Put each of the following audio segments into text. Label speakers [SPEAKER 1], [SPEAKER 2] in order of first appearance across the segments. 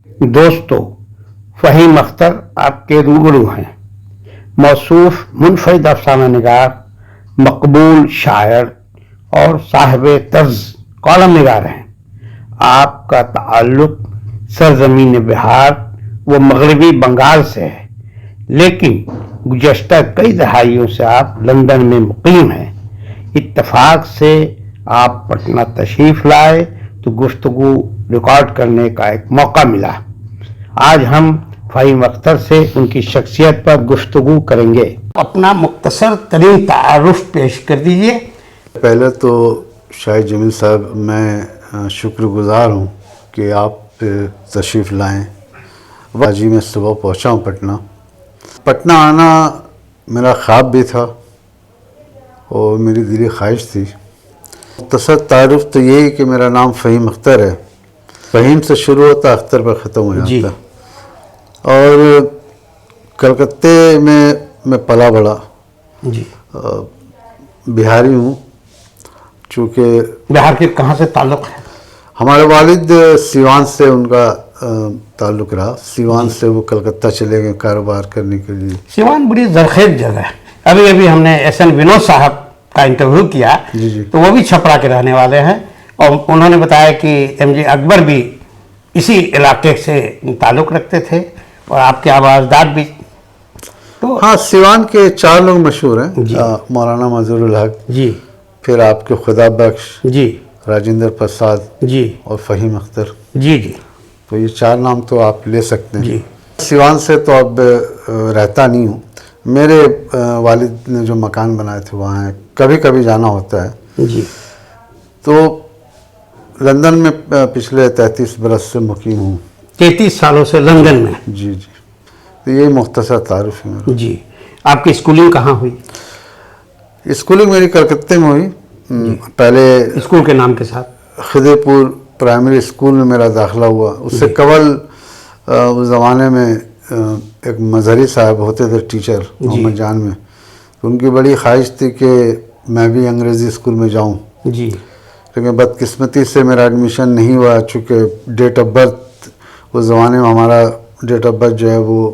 [SPEAKER 1] دوستو، فہیم اختر آپ کے روبرو ہیں۔ موصوف منفرد افسانہ نگار، مقبول شاعر اور صاحب طرز کالم نگار ہیں۔ آپ کا تعلق سرزمین بہار و مغربی بنگال سے ہے، لیکن گزشتہ کئی دہائیوں سے آپ لندن میں مقیم ہیں۔ اتفاق سے آپ پٹنہ تشریف لائے تو گفتگو ریکارڈ کرنے کا ایک موقع ملا۔ آج ہم فہیم اختر سے ان کی شخصیت پر گفتگو کریں گے۔ اپنا مختصر ترین تعارف پیش کر دیجئے۔
[SPEAKER 2] پہلے تو شاہد جمیل صاحب، میں شکر گزار ہوں کہ آپ تشریف لائیں۔ جی میں صبح پہنچا ہوں پٹنہ آنا میرا خواب بھی تھا اور میری دلی خواہش تھی۔ مختصر تعارف تو یہی کہ میرا نام فہیم اختر ہے۔ فہیم سے شروع ہوتا، اختر پر ختم ہو جاتا۔ اور کلکتے میں پلا بڑا، بہاری ہوں۔ چونکہ
[SPEAKER 1] بہار کے کہاں سے تعلق ہے؟
[SPEAKER 2] ہمارے والد سیوان سے ان کا تعلق رہا۔ سیوان سے وہ کلکتہ چلے گئے کاروبار کرنے کے لیے۔
[SPEAKER 1] سیوان بڑی زرخیز جگہ ہے۔ ابھی ہم نے ایس این ونود صاحب کا انٹرویو کیا، تو وہ بھی چھپرا کے رہنے والے ہیں، اور انہوں نے بتایا کہ ایم جے اکبر بھی اسی علاقے سے تعلق رکھتے تھے اور آپ کے آبائزداد بھی۔ تو
[SPEAKER 2] ہاں، سیوان کے 4 لوگ مشہور ہیں۔ مولانا مظہور الحق، پھر آپ کے خدا بخش، راجندر پرساد اور فہیم اختر۔ تو یہ 4 نام تو آپ لے سکتے ہیں۔ سیوان سے تو اب رہتا نہیں ہوں۔ میرے والد نے جو مکان بنائے تھے وہاں کبھی کبھی جانا ہوتا ہے۔ تو لندن میں پچھلے 33 برس سے مقیم ہوں۔
[SPEAKER 1] 33 سالوں سے لندن میں؟
[SPEAKER 2] جی تو یہ مختصر تعارف ہے میرا۔
[SPEAKER 1] آپ کی اسکولنگ کہاں ہوئی؟
[SPEAKER 2] اسکولنگ میری کلکتے میں ہوئی۔ پہلے
[SPEAKER 1] اسکول کے نام کے ساتھ
[SPEAKER 2] خدر پور پرائمری اسکول میں میرا داخلہ ہوا۔ اس سے قبل اس زمانے میں ایک مظہری صاحب ہوتے تھے ٹیچر محمد جان میں، ان کی بڑی خواہش تھی کہ میں بھی انگریزی اسکول میں جاؤں، لیکن بدقسمتی سے میرا ایڈمیشن نہیں ہوا، چونکہ ڈیٹ آف برتھ اس زمانے میں ہمارا ڈیٹ آف برتھ جو ہے وہ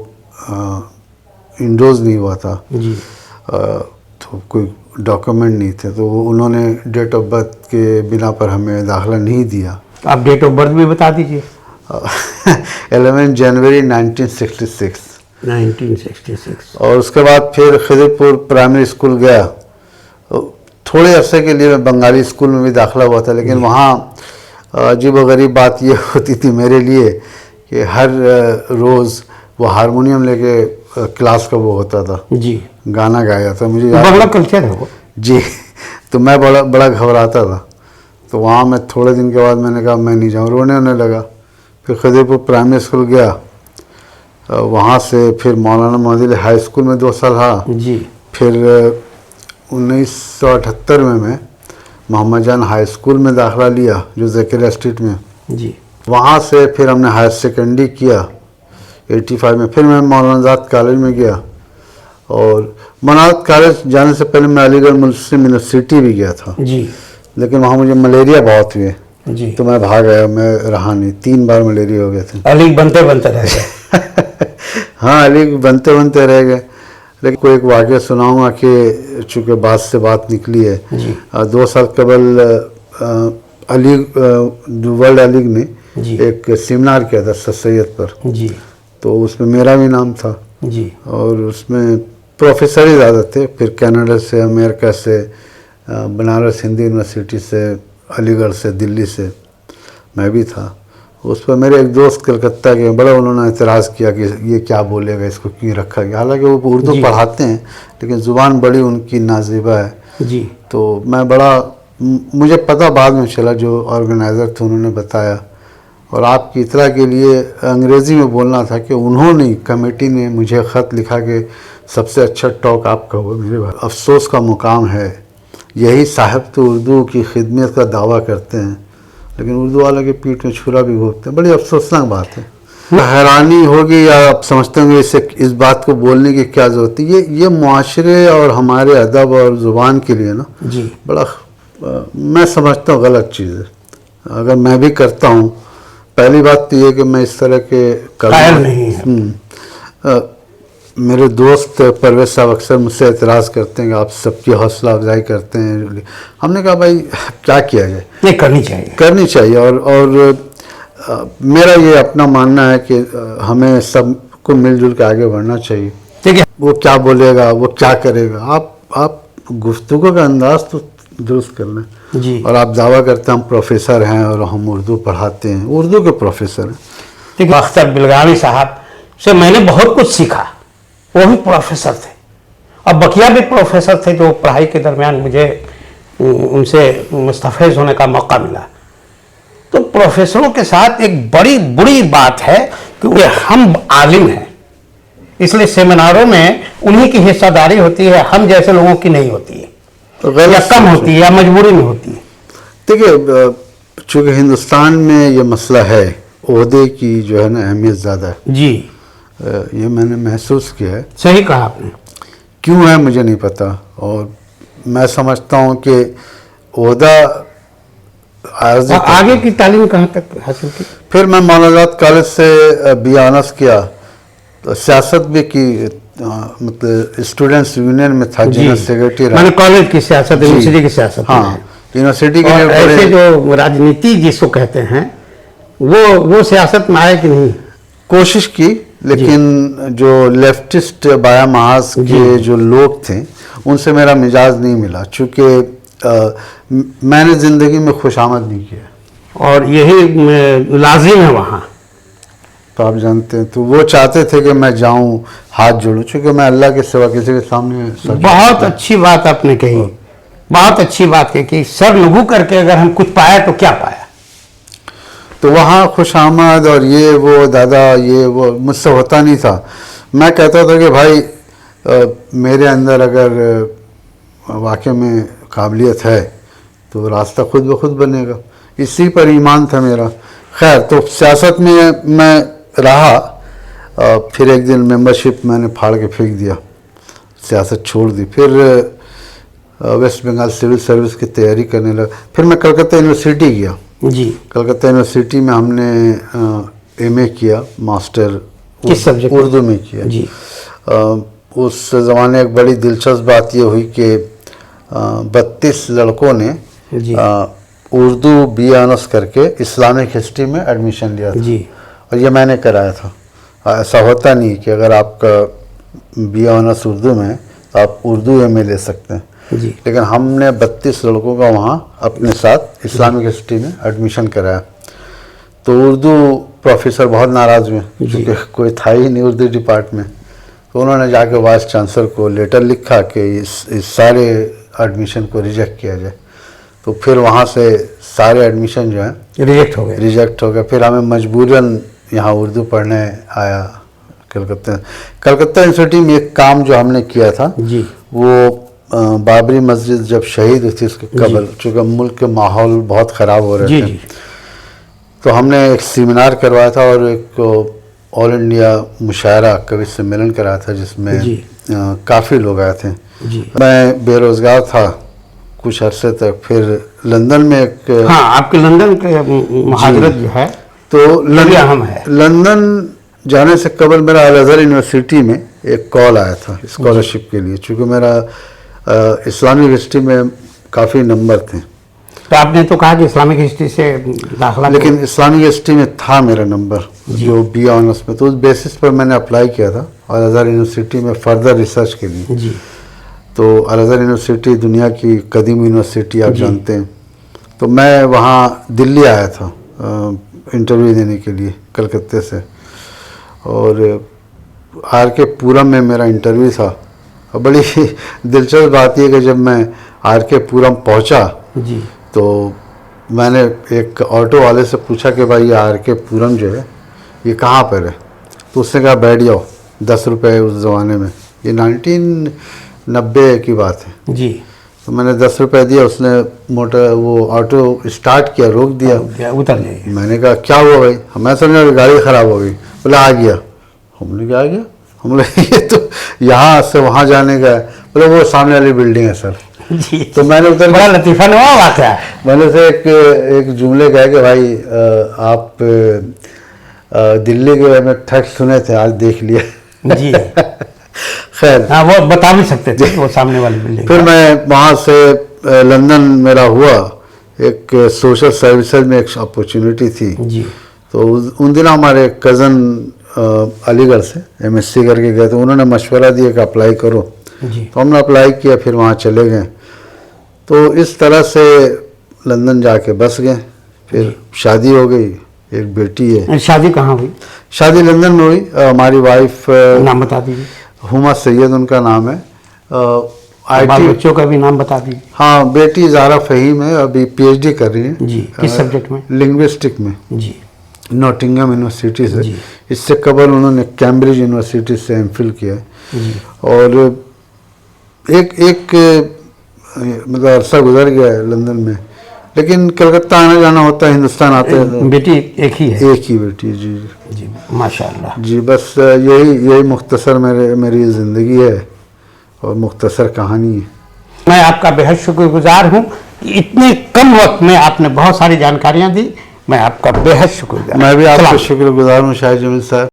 [SPEAKER 2] انڈوز نہیں ہوا تھا، تو کوئی ڈاکومنٹ نہیں تھے، تو انہوں نے ڈیٹ آف برتھ کے بنا پر ہمیں داخلہ نہیں دیا۔
[SPEAKER 1] آپ ڈیٹ آف برتھ بھی بتا دیجئے۔
[SPEAKER 2] 11 جنوری 1966۔
[SPEAKER 1] 1966۔
[SPEAKER 2] اور اس کے بعد پھر خدر پور پرائمری اسکول گیا۔ تھوڑے عرصے کے لیے میں بنگالی اسکول میں بھی داخلہ ہوا تھا، لیکن وہاں عجیب و غریب بات یہ ہوتی تھی میرے لیے کہ ہر روز وہ ہارمونیم لے کے کلاس کا وہ ہوتا تھا، گانا گایا تھا، مجھے
[SPEAKER 1] بڑا کلچر ہے وہ۔
[SPEAKER 2] تو میں بڑا گھبراتا تھا۔ تو وہاں میں تھوڑے دن کے بعد میں نے کہا میں نہیں جاؤں، رونے ہونے لگا۔ پھر خدر پور پرائمری اسکول گیا، وہاں سے پھر مولانا مظہور ہائی اسکول میں 2 سال رہا۔ پھر 1978 میں محمد جان ہائی اسکول میں داخلہ لیا جو زکریا اسٹریٹ میں۔ وہاں سے پھر ہم نے ہائر سیکنڈری کیا 85 میں۔ پھر میں مولانا آزاد کالج میں گیا، اور مولانا آزاد کالج جانے سے پہلے میں علی گڑھ مسلم یونیورسٹی بھی گیا تھا، لیکن وہاں مجھے ملیریا بہت ہوئے، تو میں بھاگ گیا، میں رہا نہیں۔ 3 بار ملیریا ہو گئے تھے۔
[SPEAKER 1] علی بنتے رہ گئے۔
[SPEAKER 2] ہاں، علی بنتے رہ گئے، لیکن کوئی ایک واقعہ سناؤں گا کہ چونکہ بات سے بات نکلی ہے۔ 2 سال قبل علی ورلڈ علی نے ایک سیمینار کیا تھا سر سید پر، تو اس میں میرا بھی نام تھا، اور اس میں پروفیسر ہی زیادہ تھے، پھر کینیڈا سے، امریکہ سے، بنارس ہندو یونیورسٹی سے، علی گڑھ سے، دلی سے میں بھی تھا۔ اس پر میرے ایک دوست کلکتہ کے بڑا انہوں نے اعتراض کیا کہ یہ کیا بولے گا، اس کو کیوں رکھا گیا، حالانکہ وہ اردو پڑھاتے ہیں لیکن زبان بڑی ان کی نازیبا ہے۔ تو میں مجھے پتہ بعد میں چلا، جو آرگنائزر تھے انہوں نے بتایا، اور آپ کی اطلاع کے لیے انگریزی میں بولنا تھا کہ انہوں نے کمیٹی نے مجھے خط لکھا کہ سب سے اچھا ٹاک آپ کا ہوا۔ میرے افسوس کا مقام ہے، یہی صاحب تو اردو کی خدمت کا دعویٰ کرتے ہیں لیکن اردو والوں کے پیٹھ میں چھرا بھی گھونپتے ہیں۔ بڑی افسوسناک بات ہے۔ حیرانی ہوگی یا آپ سمجھتے ہوں گے اس بات کو بولنے کی کیا ضرورت ہے؟ یہ معاشرے اور ہمارے ادب اور زبان کے لیے نا بڑا میں سمجھتا ہوں غلط چیز ہے۔ اگر میں بھی کرتا ہوں، پہلی بات تو یہ کہ میں اس طرح کے
[SPEAKER 1] قائل نہیں ہے.
[SPEAKER 2] میرے دوست پرویز صاحب اکثر مجھ سے اعتراض کرتے ہیں کہ آپ سب کی حوصلہ افزائی کرتے ہیں. ہم نے کہا بھائی کیا کیا جائے,
[SPEAKER 1] نہیں کرنی چاہیے.
[SPEAKER 2] اور میرا یہ اپنا ماننا ہے کہ ہمیں سب کو مل جل کے آگے بڑھنا چاہیے.
[SPEAKER 1] ٹھیک ہے,
[SPEAKER 2] وہ کیا بولے گا, وہ کیا کرے گا, آپ گفتگو کا انداز تو درست کر لیں.
[SPEAKER 1] جی.
[SPEAKER 2] اور آپ دعویٰ کرتے ہیں ہم پروفیسر ہیں اور ہم اردو پڑھاتے ہیں, اردو کے پروفیسر ہیں.
[SPEAKER 1] ٹھیک ہے, اختر بلگاوی صاحب سے میں نے بہت کچھ سیکھا. وہ بھی پروفیسر تھے اور بقیہ بھی پروفیسر تھے جو پڑھائی کے درمیان مجھے ان سے مستفیض ہونے کا موقع ملا. تو پروفیسروں کے ساتھ ایک بڑی بری بات ہے کہ ہم عالم ہیں, اس لیے سیمیناروں میں انہی کی حصہ داری ہوتی ہے, ہم جیسے لوگوں کی نہیں ہوتی ہے, یا کم ہوتی ہے یا مجبوری میں ہوتی ہے.
[SPEAKER 2] دیکھیے, چونکہ ہندوستان میں یہ مسئلہ ہے, عہدے کی جو ہے نا اہمیت زیادہ ہے.
[SPEAKER 1] جی,
[SPEAKER 2] یہ میں نے محسوس کیا ہے.
[SPEAKER 1] صحیح کہا آپ نے.
[SPEAKER 2] کیوں ہے مجھے نہیں پتا, اور میں سمجھتا ہوں کہ عہدہ
[SPEAKER 1] آگے کی تعلیم کہاں تک حاصل کی؟
[SPEAKER 2] پھر میں مولانا کالج سے بی آنرس کیا, تو سیاست بھی کی, مطلب اسٹوڈنٹس یونین میں تھا, جنرل سیکرٹری رہا.
[SPEAKER 1] میں نے کالج کی سیاست, یونیورسٹی کی سیاست.
[SPEAKER 2] ہاں, یونیورسٹی کے
[SPEAKER 1] ایسے جو راجنیتی جس کو کہتے ہیں وہ سیاست میں آئے کہ نہیں؟
[SPEAKER 2] کوشش کی, لیکن جو لیفٹسٹ بایا محاذ کے جو لوگ تھے ان سے میرا مزاج نہیں ملا, چونکہ میں نے زندگی میں خوش آمد نہیں کیا, اور
[SPEAKER 1] یہی لازم ہے وہاں.
[SPEAKER 2] تو آپ جانتے ہیں, تو وہ چاہتے تھے کہ میں جاؤں ہاتھ جوڑوں, چونکہ میں اللہ کے سوا کسی کے سامنے.
[SPEAKER 1] بہت اچھی بات آپ نے کہی, بہت اچھی بات ہے کہ سر لگو کر کے اگر ہم کچھ پایا تو کیا پایا.
[SPEAKER 2] تو وہاں خوش آمد اور یہ وہ دادا یہ وہ مجھ سے ہوتا نہیں تھا. میں کہتا تھا کہ بھائی میرے اندر اگر واقع میں قابلیت ہے تو راستہ خود بخود بنے گا, اسی پر ایمان تھا میرا. خیر, تو سیاست میں رہا, پھر ایک دن ممبرشپ میں نے پھاڑ کے پھینک دیا, سیاست چھوڑ دی. پھر ویسٹ بنگال سول سروس کی تیاری کرنے لگا. پھر میں کلکتہ یونیورسٹی گیا.
[SPEAKER 1] جی,
[SPEAKER 2] کلکتہ یونیورسٹی میں ہم نے ایم اے کیا, ماسٹر
[SPEAKER 1] کس سبجیکٹ
[SPEAKER 2] اردو میں کیا.
[SPEAKER 1] جی,
[SPEAKER 2] اس زمانے ایک بڑی دلچسپ بات یہ ہوئی کہ 32 لڑکوں نے اردو بی آنرس کر کے اسلامک ہسٹری میں ایڈمیشن لیا تھا.
[SPEAKER 1] جی,
[SPEAKER 2] اور یہ میں نے کرایا تھا. ایسا ہوتا نہیں کہ اگر آپ کا بی آنرس اردو میں تو آپ اردو ایم اے لے سکتے ہیں.
[SPEAKER 1] جی,
[SPEAKER 2] لیکن ہم نے 32 لڑکوں کا وہاں اپنے ساتھ اسلامک ہسٹری میں ایڈمیشن کرایا. تو اردو پروفیسر بہت ناراض ہوئے, کیونکہ کوئی تھا ہی نہیں اردو ڈپارٹمنٹ. تو انہوں نے جا کے وائس چانسلر کو لیٹر لکھا کہ اس سارے ایڈمیشن کو ریجیکٹ کیا جائے. تو پھر وہاں سے سارے ایڈمیشن جو ہیں ریجیکٹ ہو گئے. پھر ہمیں مجبوراً یہاں اردو پڑھنے آیا کلکتہ یونیورسٹی میں. ایک کام جو ہم نے کیا تھا وہ بابری مسجد جب شہید ہوئی تھی اس کے قبل, چونکہ ملک کے ماحول بہت خراب ہو رہے تھے, تو ہم نے ایک سیمینار کروایا تھا اور ایک آل انڈیا مشاعرہ کبھی سمیلن کرایا تھا جس میں کافی لوگ آئے تھے. میں بے روزگار تھا کچھ عرصے تک. پھر لندن میں ایک,
[SPEAKER 1] آپ کے لندن کے مہاجرت جو ہے
[SPEAKER 2] تو لندن جانے سے قبل میرا الازہر یونیورسٹی میں ایک کال آیا تھا اسکالرشپ کے لیے, چونکہ میرا اسلامک ہسٹری میں کافی نمبر تھے.
[SPEAKER 1] تو آپ نے تو کہا کہ اسلامک ہسٹری سے داخلہ,
[SPEAKER 2] لیکن اسلامک ہسٹری میں تھا میرا نمبر جو بی آنرس میں, تو اس بیسس پر میں نے اپلائی کیا تھا الازہر یونیورسٹی میں فردر ریسرچ کے لیے. تو الازہر یونیورسٹی دنیا کی قدیم یونیورسٹی آپ جانتے ہیں. تو میں وہاں دلی آیا تھا انٹرویو دینے کے لیے کلکتہ سے, اور آر کے پورم میں میرا انٹرویو تھا. اور بڑی دلچسپ بات یہ کہ جب میں آر کے پورم پہنچا تو میں نے ایک آٹو والے سے پوچھا کہ بھائی یہ آر کے پورم جو ہے یہ کہاں پر ہے. تو اس نے کہا بیٹھ جاؤ, 10 روپے اس زمانے میں, یہ 1990 کی بات ہے. تو میں نے 10 روپے دیا, اس نے وہ آٹو اسٹارٹ کیا, روک دیا,
[SPEAKER 1] اتر جائیے.
[SPEAKER 2] میں نے کہا کیا ہوا بھائی, میں سمجھا گاڑی خراب ہو گئی. بولے آ گیا. ہم نے کہا آ گیا, ہم نے یہ تو یہاں سے وہاں جانے کا ہے. بولے وہ سامنے والی بلڈنگ ہے سر.
[SPEAKER 1] جی
[SPEAKER 2] تو میں نے ادھر
[SPEAKER 1] بڑا لطیفہ نما واقعہ ہے.
[SPEAKER 2] میں نے اسے ایک جملے کہا کہ بھائی آپ دلی کے بارے میں ٹھگ سنے تھے، آج دیکھ لیا.
[SPEAKER 1] جی
[SPEAKER 2] خیر
[SPEAKER 1] ہاں وہ بتا بھی سکتے تھے وہ سامنے والی بلڈنگ.
[SPEAKER 2] پھر میں وہاں سے لندن میرا ہوا، ایک سوشل سروسز میں ایک اپرچونیٹی تھی.
[SPEAKER 1] جی
[SPEAKER 2] تو ان دنوں ہمارے کزن علی گڑھ سے ایم ایس سی کر کے گئے تھے، انہوں نے مشورہ دیا کہ اپلائی کرو.
[SPEAKER 1] جی
[SPEAKER 2] تو ہم نے اپلائی کیا، پھر وہاں چلے گئے. تو اس طرح سے لندن جا کے بس گئے. پھر شادی ہو گئی، ایک بیٹی ہے.
[SPEAKER 1] شادی کہاں ہوئی؟
[SPEAKER 2] شادی لندن میں ہوئی. ہماری وائف
[SPEAKER 1] نام بتا دیجیے.
[SPEAKER 2] ہما سید ان کا نام ہے. آئی
[SPEAKER 1] بال
[SPEAKER 2] ٹی،
[SPEAKER 1] بچوں کا بھی نام بتا دیجیے.
[SPEAKER 2] ہاں بیٹی زارا فہیم ہے، ابھی پی ایچ ڈی کر رہی ہے.
[SPEAKER 1] جی کس سبجیکٹ میں؟
[SPEAKER 2] لنگوسٹک میں،
[SPEAKER 1] جی
[SPEAKER 2] نوٹنگم یونیورسٹی سے.
[SPEAKER 1] جی.
[SPEAKER 2] اس سے قبل انہوں نے کیمبرج یونیورسٹی سے ایم فل کیا ہے.
[SPEAKER 1] جی
[SPEAKER 2] اور ایک مطلب عرصہ گزر گیا ہے لندن میں، لیکن کلکتہ آنا جانا ہوتا ہے، ہندوستان آتے ہیں.
[SPEAKER 1] بیٹی ایک ہی ہے؟
[SPEAKER 2] ایک ہی بیٹی. جی
[SPEAKER 1] جی ماشاء اللہ.
[SPEAKER 2] جی بس یہی مختصر میری زندگی ہے اور مختصر کہانی ہے.
[SPEAKER 1] میں آپ کا بہت شکر گزار ہوں کہ اتنے کم وقت میں آپ نے بہت ساری جانکاریاں دی. میں آپ کا بہت شکر گزار ہوں.
[SPEAKER 2] میں بھی آپ کا
[SPEAKER 1] سلام.
[SPEAKER 2] شکر گزار ہوں شاہ جمیل صاحب.